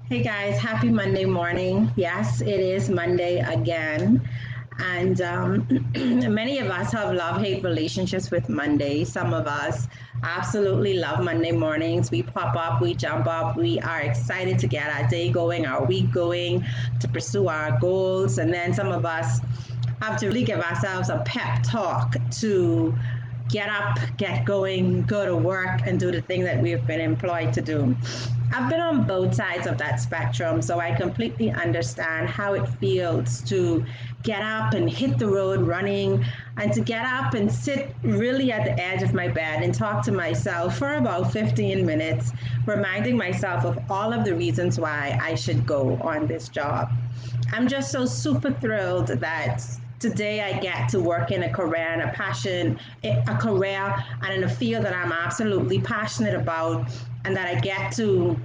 Hey guys, happy Monday morning. Yes, it is Monday again. And many of us have love hate relationships with Monday. Some of us absolutely love Monday mornings. We pop up, we jump up, we are excited to get our day going, our week going, to pursue our goals. And then some of us have to really give ourselves a pep talk to get up, get going, go to work, and do the thing that we've been employed to do. I've been on both sides of that spectrum, so I completely understand how it feels to get up and hit the road running, and to get up and sit really at the edge of my bed and talk to myself for about 15 minutes, reminding myself of all of the reasons why I should go on this job. I'm just so super thrilled that today I get to work in a career and a career and in a field that I'm absolutely passionate about, and that I get to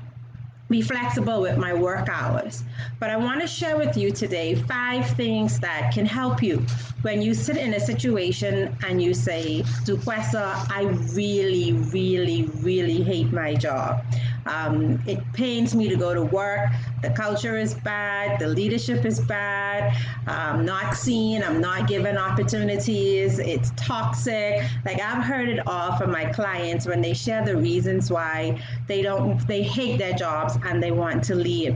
be flexible with my work hours. But I want to share with you today 5 things that can help you when you sit in a situation and you say, Duquesa, I really, really, really hate my job. It pains me to go to work. The culture is bad. The leadership is bad. I'm not seen. I'm not given opportunities. It's toxic. Like, I've heard it all from my clients when they share the reasons why they hate their jobs and they want to leave.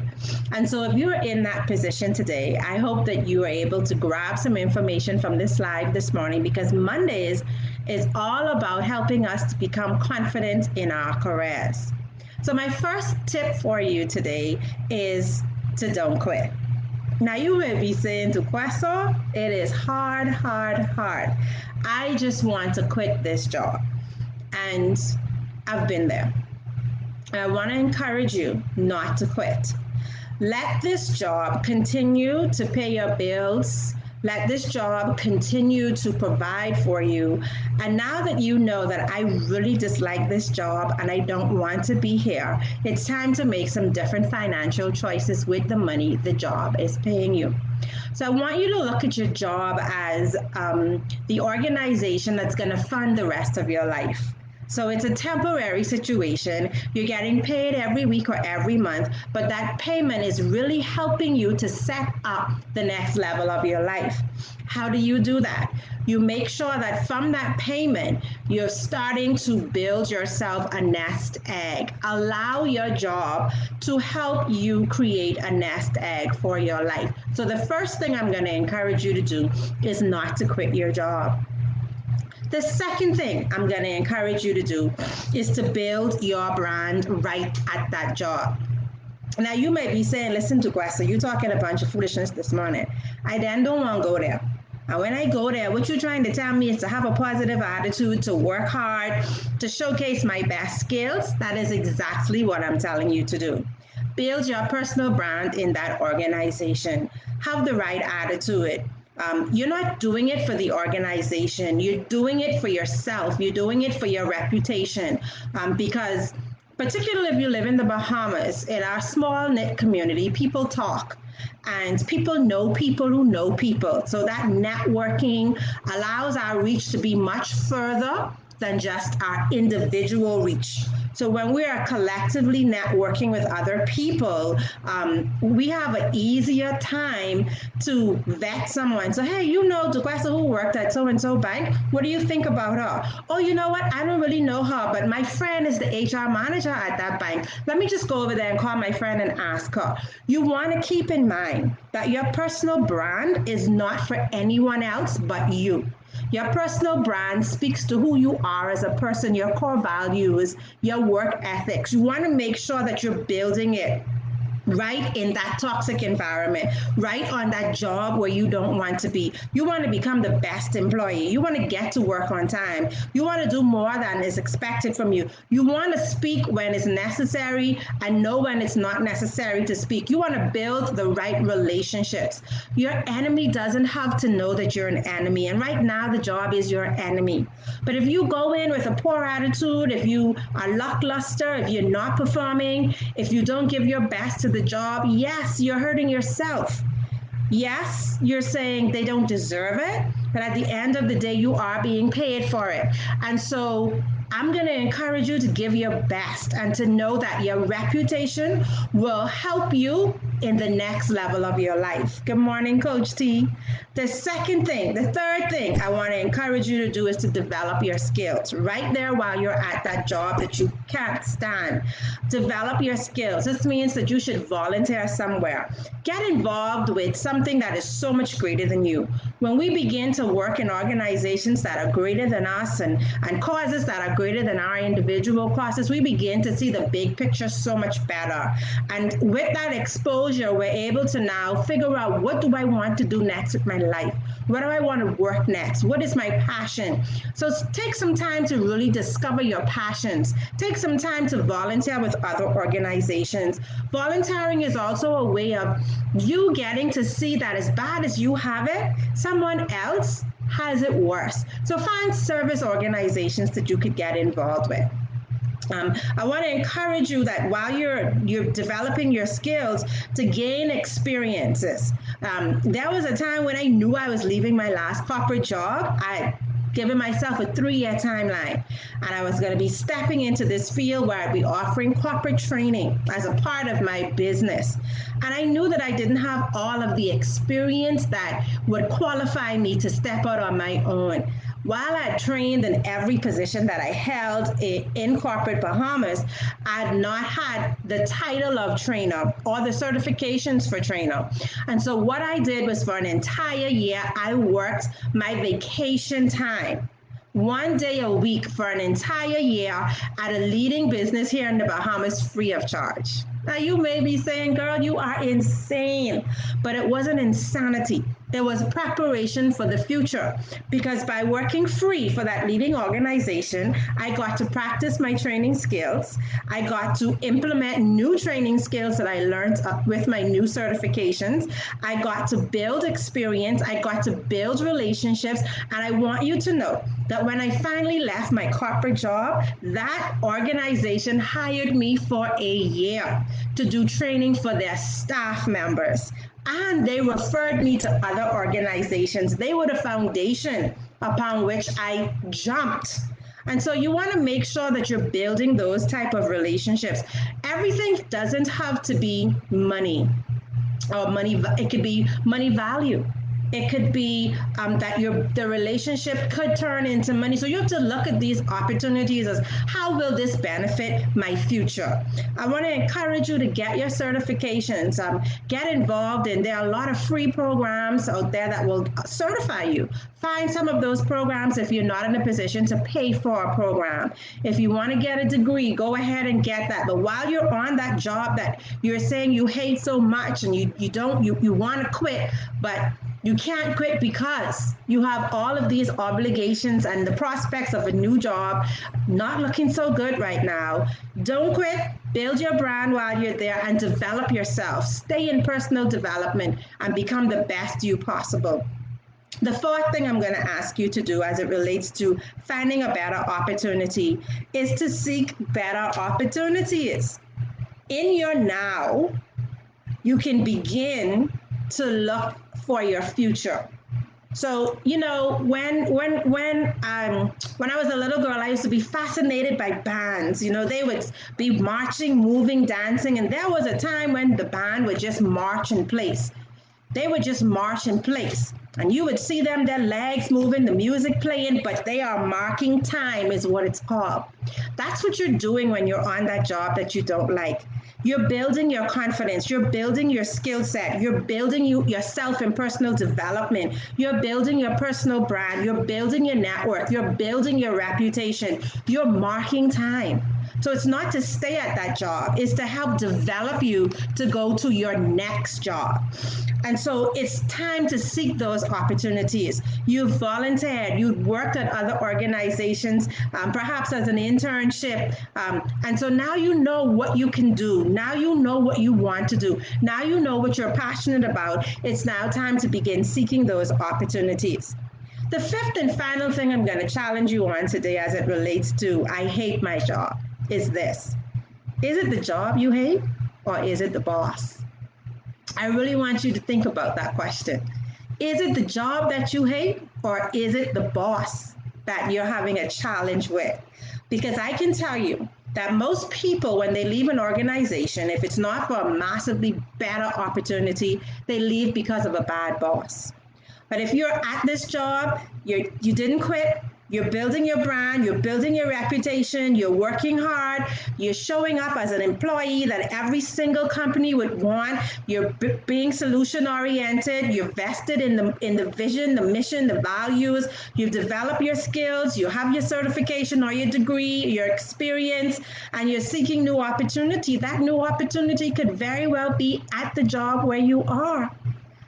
And so if you're in that position today, I hope that you are able to grab some information from this live this morning, because Mondays is all about helping us to become confident in our careers. So my first tip for you today is to don't quit. Now you may be saying to Queso, it is hard, hard, hard. I just want to quit this job. And I've been there. I want to encourage you not to quit. Let this job continue to pay your bills. Let this job continue to provide for you. And now that you know that I really dislike this job and I don't want to be here, it's time to make some different financial choices with the money the job is paying you. So I want you to look at your job as the organization that's going to fund the rest of your life. So it's a temporary situation. You're getting paid every week or every month, but that payment is really helping you to set up the next level of your life. How do you do that? You make sure that from that payment, you're starting to build yourself a nest egg. Allow your job to help you create a nest egg for your life. So the first thing I'm going to encourage you to do is not to quit your job. The second thing I'm going to encourage you to do is to build your brand right at that job. Now, you may be saying, listen to Questa, you're talking a bunch of foolishness this morning. I then don't want to go there. And when I go there, what you're trying to tell me is to have a positive attitude, to work hard, to showcase my best skills. That is exactly what I'm telling you to do. Build your personal brand in that organization. Have the right attitude. You're not doing it for the organization. You're doing it for yourself. You're doing it for your reputation. Because particularly if you live in the Bahamas, in our small knit community, people talk and people know people who know people. So that networking allows our reach to be much further than just our individual reach. So when we are collectively networking with other people, we have an easier time to vet someone. So, hey, you know Duquesa who worked at so and so bank. What do you think about her? Oh, you know what? I don't really know her, but my friend is the HR manager at that bank. Let me just go over there and call my friend and ask her. You want to keep in mind that your personal brand is not for anyone else but you. Your personal brand speaks to who you are as a person, your core values, your work ethics. You want to make sure that you're building it right in that toxic environment, right on that job where you don't want to be. You want to become the best employee. You want to get to work on time. You want to do more than is expected from you. You want to speak when it's necessary and know when it's not necessary to speak. You want to build the right relationships. Your enemy doesn't have to know that you're an enemy. And right now, the job is your enemy. But if you go in with a poor attitude, if you are lackluster, if you're not performing, if you don't give your best to the job, yes, you're hurting yourself. Yes, you're saying they don't deserve it, but at the end of the day, you are being paid for it. And so I'm going to encourage you to give your best and to know that your reputation will help you in the next level of your life. Good morning, Coach T. The third thing I want to encourage you to do is to develop your skills right there while you're at that job that you can't stand. Develop your skills. This means that you should volunteer somewhere. Get involved with something that is so much greater than you. When we begin to work in organizations that are greater than us and causes that are greater than our individual causes, we begin to see the big picture so much better. And with that exposure, we're able to now figure out, what do I want to do next with my life? Where do I want to work next? What is my passion? So take some time to really discover your passions. Take some time to volunteer with other organizations. Volunteering is also a way of you getting to see that as bad as you have it, someone else has it worse. So find service organizations that you could get involved with. I want to encourage you that while you're developing your skills, to gain experiences. There was a time when I knew I was leaving my last corporate job. I given myself a 3-year timeline, and I was going to be stepping into this field where I'd be offering corporate training as a part of my business. And I knew that I didn't have all of the experience that would qualify me to step out on my own. While I trained in every position that I held in corporate Bahamas, I had not had the title of trainer or the certifications for trainer. And so what I did was, for an entire year, I worked my vacation time, 1 day a week for an entire year at a leading business here in the Bahamas, free of charge. Now you may be saying, girl, you are insane, but it wasn't insanity. It was preparation for the future, because by working free for that leading organization, I got to practice my training skills. I got to implement new training skills that I learned with my new certifications. I got to build experience. I got to build relationships. And I want you to know that when I finally left my corporate job, that organization hired me for a year to do training for their staff members. And they referred me to other organizations. They were the foundation upon which I jumped. And so you want to make sure that you're building those type of relationships. Everything doesn't have to be money or money. It could be money value. It could be that the relationship could turn into money. So you have to look at these opportunities as, how will this benefit my future? I want to encourage you to get your certifications, get involved in. There are a lot of free programs out there that will certify you. Find some of those programs if you're not in a position to pay for a program. If you want to get a degree, go ahead and get that. But while you're on that job that you're saying you hate so much, and you want to quit, but you can't quit because you have all of these obligations and the prospects of a new job not looking so good right now. Don't quit. Build your brand while you're there and develop yourself. Stay in personal development and become the best you possible. The fourth thing I'm going to ask you to do as it relates to finding a better opportunity is to seek better opportunities. In your now, you can begin to look for your future. So, when I was a little girl, I used to be fascinated by bands. They would be marching, moving, dancing, and there was a time when the band would just march in place. They would just march in place. And you would see them, their legs moving, the music playing, but they are marking time, is what it's called. That's what you're doing when you're on that job that you don't like. You're building your confidence. You're building your skill set. You're building yourself in personal development. You're building your personal brand. You're building your network. You're building your reputation. You're marking time. So it's not to stay at that job. It's to help develop you to go to your next job. And so it's time to seek those opportunities. You've volunteered, you've worked at other organizations, perhaps as an internship. And so now you know what you can do. Now you know what you want to do. Now you know what you're passionate about. It's now time to begin seeking those opportunities. The fifth and final thing I'm going to challenge you on today as it relates to I hate my job is this. Is it the job you hate, or is it the boss? I really want you to think about that question. Is it the job that you hate, or is it the boss that you're having a challenge with? Because I can tell you that most people, when they leave an organization, if it's not for a massively better opportunity, they leave because of a bad boss. But if you're at this job, you didn't quit, you're building your brand, you're building your reputation, you're working hard, you're showing up as an employee that every single company would want, you're being solution oriented, you're vested in the vision, the mission, the values, you've developed your skills, you have your certification or your degree, your experience, and you're seeking new opportunity. That new opportunity could very well be at the job where you are.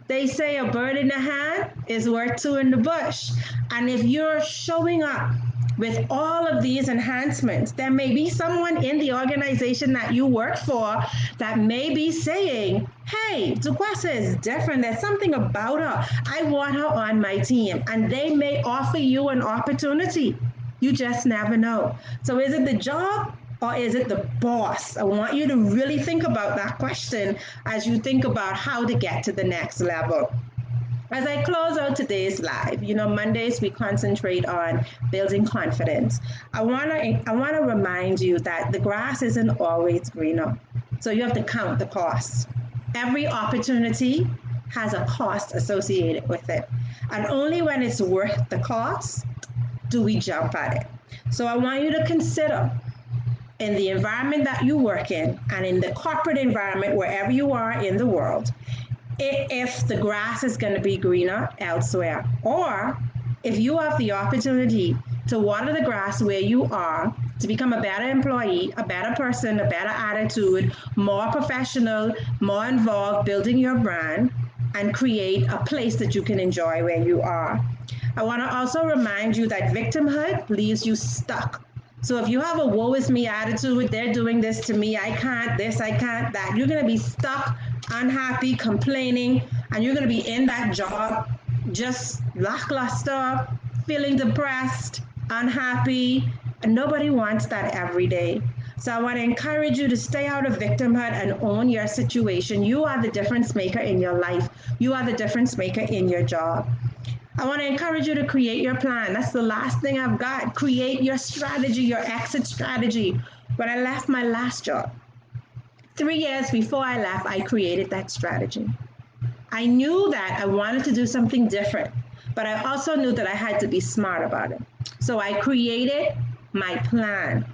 They say a bird in the hand is worth two in the bush. And if you're showing up with all of these enhancements, there may be someone in the organization that you work for that may be saying, hey, Duquesa is different. There's something about her. I want her on my team. And they may offer you an opportunity. You just never know. So is it the job or is it the boss? I want you to really think about that question as you think about how to get to the next level. As I close out today's live, Mondays we concentrate on building confidence. I want to remind you that the grass isn't always greener. So you have to count the cost. Every opportunity has a cost associated with it. And only when it's worth the cost do we jump at it. So I want you to consider in the environment that you work in and in the corporate environment, wherever you are in the world, if the grass is going to be greener elsewhere, or if you have the opportunity to water the grass where you are to become a better employee, a better person, a better attitude, more professional, more involved, building your brand and create a place that you can enjoy where you are. I want to also remind you that victimhood leaves you stuck. So if you have a woe is me attitude, they're doing this to me, I can't this, I can't that, you're going to be stuck, unhappy, complaining, and you're going to be in that job just lackluster, feeling depressed, unhappy, and nobody wants that every day. So I want to encourage you to stay out of victimhood and own your situation. You are the difference maker in your life. You are the difference maker in your job. I want to encourage you to create your plan. That's the last thing I've got. Create your strategy, your exit strategy. When I left my last job, 3 years before I left, I created that strategy. I knew that I wanted to do something different, but I also knew that I had to be smart about it. So I created my plan,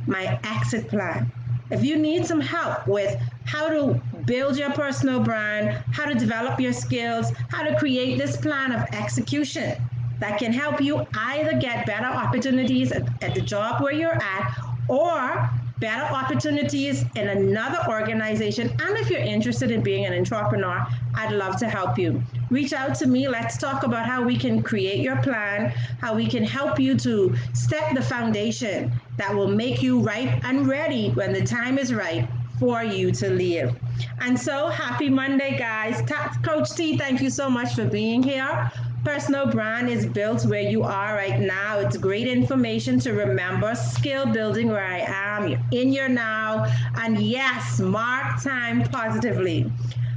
my exit plan. If you need some help with how to build your personal brand, how to develop your skills, how to create this plan of execution that can help you either get better opportunities at the job where you're at or better opportunities in another organization. And if you're interested in being an entrepreneur, I'd love to help you. Reach out to me. Let's talk about how we can create your plan, how we can help you to set the foundation that will make you right and ready when the time is right for you to leave. And so happy Monday, guys. Coach T, thank you so much for being here. Personal brand is built where you are right now. It's great information to remember. Skill building where I am. You're in your now. And yes, mark time positively.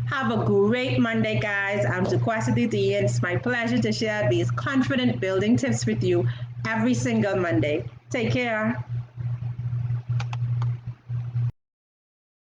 Have a great Monday, guys. I'm Duquesa Didi, and it's my pleasure to share these confident building tips with you every single Monday. Take care.